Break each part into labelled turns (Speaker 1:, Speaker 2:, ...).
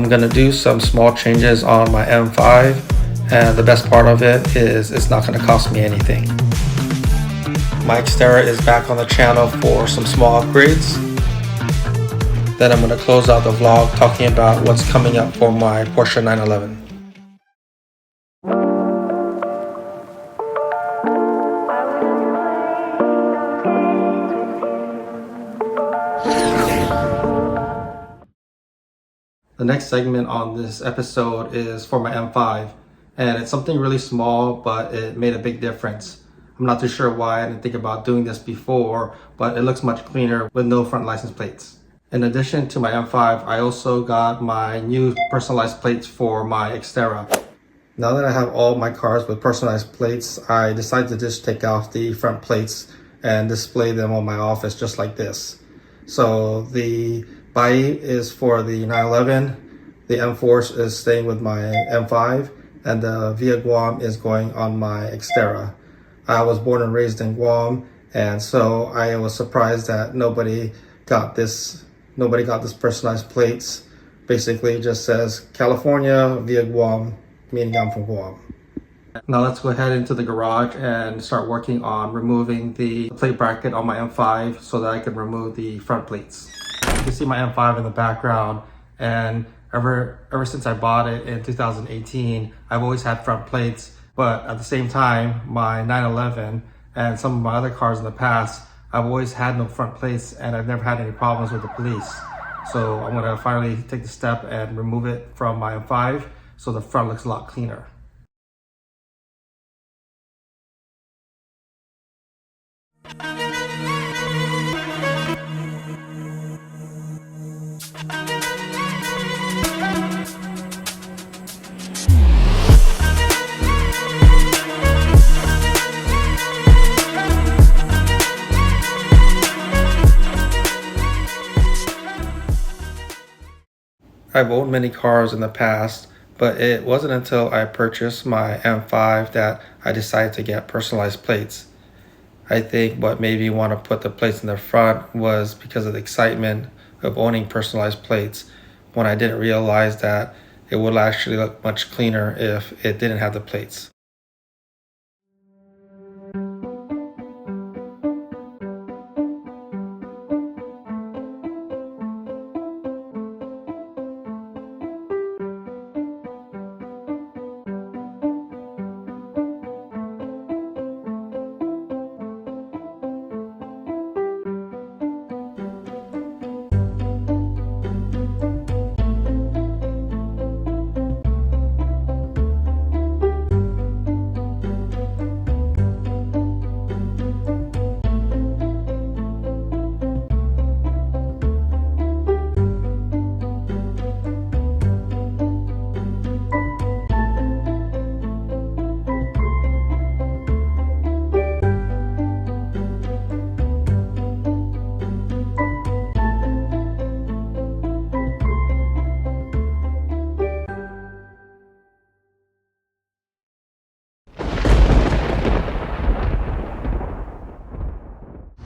Speaker 1: I'm gonna do some small changes on my M5, and the best part of it is it's not gonna cost me anything. My Xterra is back on the channel for some small upgrades. Then I'm gonna close out the vlog talking about what's coming up for my Porsche 911. The next segment on this episode is for my M5, and it's something really small, but it made a big difference. I'm not too sure why I didn't think about doing this before, but it looks much cleaner with no front license plates. In addition to my M5, I also got my new personalized plates for my Xterra. Now that I have all my cars with personalized plates, I decided to just take off the front plates and display them on my office just like this. So the body is for the 911, the M4 is staying with my M5, and the Via Guam is going on my Xterra. I was born and raised in Guam, and so I was surprised that nobody got this personalized plates. Basically it just says California Via Guam, meaning I'm from Guam. Now let's go ahead into the garage and start working on removing the plate bracket on my M5 so that I can remove the front plates. You can see my M5 in the background, and ever since I bought it in 2018, I've always had front plates, but at the same time, my 911 and some of my other cars in the past, I've always had no front plates and I've never had any problems with the police. So I'm gonna finally take the step and remove it from my M5 so the front looks a lot cleaner. I've owned many cars in the past, but it wasn't until I purchased my M5 that I decided to get personalized plates. I think what made me want to put the plates in the front was because of the excitement of owning personalized plates, when I didn't realize that it would actually look much cleaner if it didn't have the plates.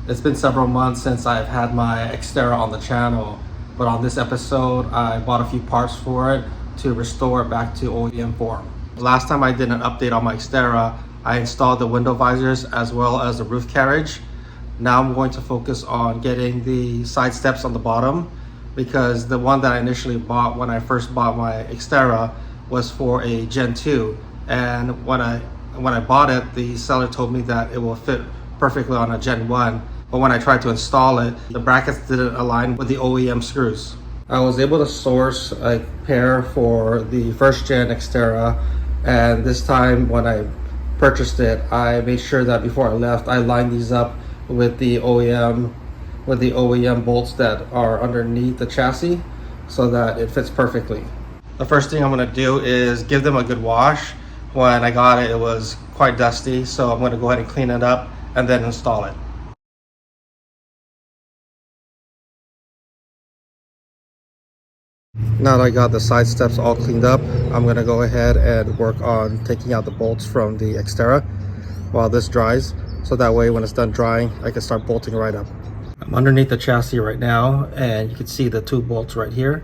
Speaker 1: It's been several months since I've had my Xterra on the channel, but on this episode I bought a few parts for it to restore it back to OEM form. Last time I did an update on my Xterra, I installed the window visors as well as the roof carriage. Now I'm going to focus on getting the side steps on the bottom, because the one that I initially bought when I first bought my Xterra was for a Gen 2, and when I bought it, the seller told me that it will fit perfectly on a Gen 1. But when I tried to install it, the brackets didn't align with the OEM screws. I was able to source a pair for the first gen Xterra, and this time when I purchased it, I made sure that before I left, I lined these up with the OEM bolts that are underneath the chassis so that it fits perfectly. The first thing I'm going to do is give them a good wash. When I got it, it was quite dusty, so I'm going to go ahead and clean it up and then install it. Now that I got the side steps all cleaned up, I'm going to go ahead and work on taking out the bolts from the Xterra while this dries, so that way when it's done drying I can start bolting right up. I'm underneath the chassis right now, and you can see the two bolts right here,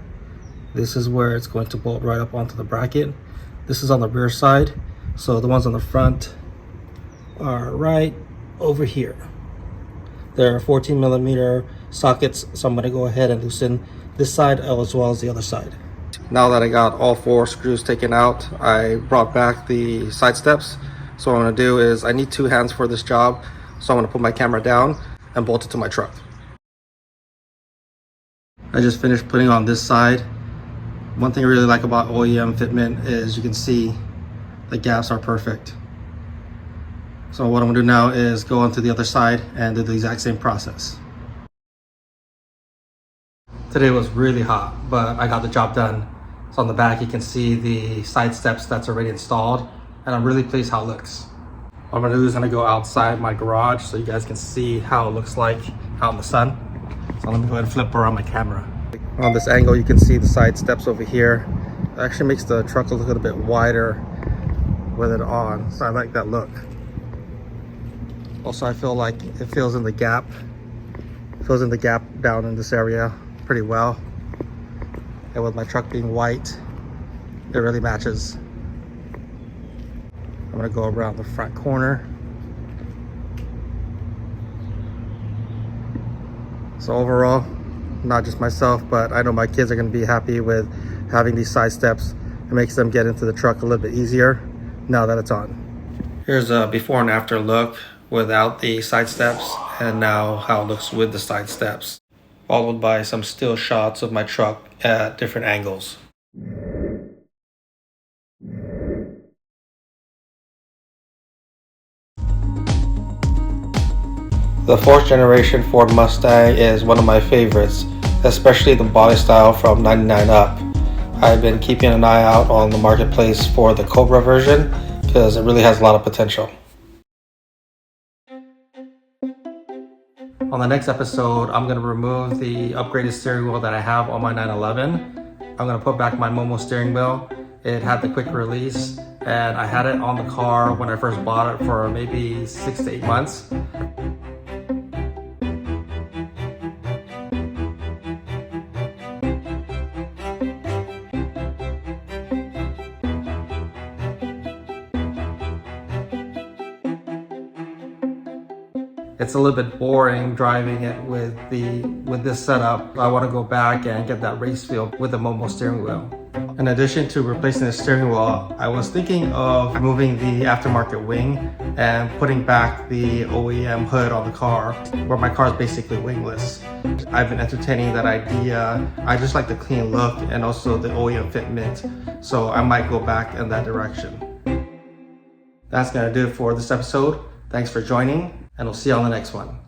Speaker 1: This is where it's going to bolt right up onto the bracket. This is on the rear side, so the ones on the front are right over here. There are 14mm sockets, so I'm going to go ahead and loosen this side as well as the other side. Now that I got all 4 screws taken out, I brought back the side steps. So what I'm going to do is, I need 2 hands for this job, so I'm going to put my camera down and bolt it to my truck. I just finished putting on this side. One thing I really like about OEM fitment is you can see the gaps are perfect. So what I'm going to do now is go onto the other side and do the exact same process. Today was really hot, but I got the job done. So on the back you can see the side steps that's already installed, and I'm really pleased how it looks. What I'm going to do is I'm going to go outside my garage so you guys can see how it looks like out in the sun. So let me go ahead and flip around my camera. On this angle you can see the side steps over here. It actually makes the truck look a little bit wider with it on, so I like that look. Also, I feel like it fills in the gap. Fills in the gap down in this area pretty well. And with my truck being white, it really matches. I'm gonna go around the front corner. So overall, not just myself, but I know my kids are gonna be happy with having these side steps. It makes them get into the truck a little bit easier now that it's on. Here's a before and after look without the side steps, and now how it looks with the side steps, followed by some still shots of my truck at different angles. The 4th generation Ford Mustang is one of my favorites, especially the body style from 99 up. I've been keeping an eye out on the marketplace for the Cobra version because it really has a lot of potential. On the next episode, I'm going to remove the upgraded steering wheel that I have on my 911. I'm going to put back my Momo steering wheel. It had the quick release, and I had it on the car when I first bought it for maybe 6 to 8 months. It's a little bit boring driving it with this setup. I want to go back and get that race feel with the Momo steering wheel. In addition to replacing the steering wheel, I was thinking of removing the aftermarket wing and putting back the OEM hood on the car, where my car is basically wingless. I've been entertaining that idea. I just like the clean look and also the OEM fitment, so I might go back in that direction. That's gonna do it for this episode. Thanks for joining, and we'll see you on the next one.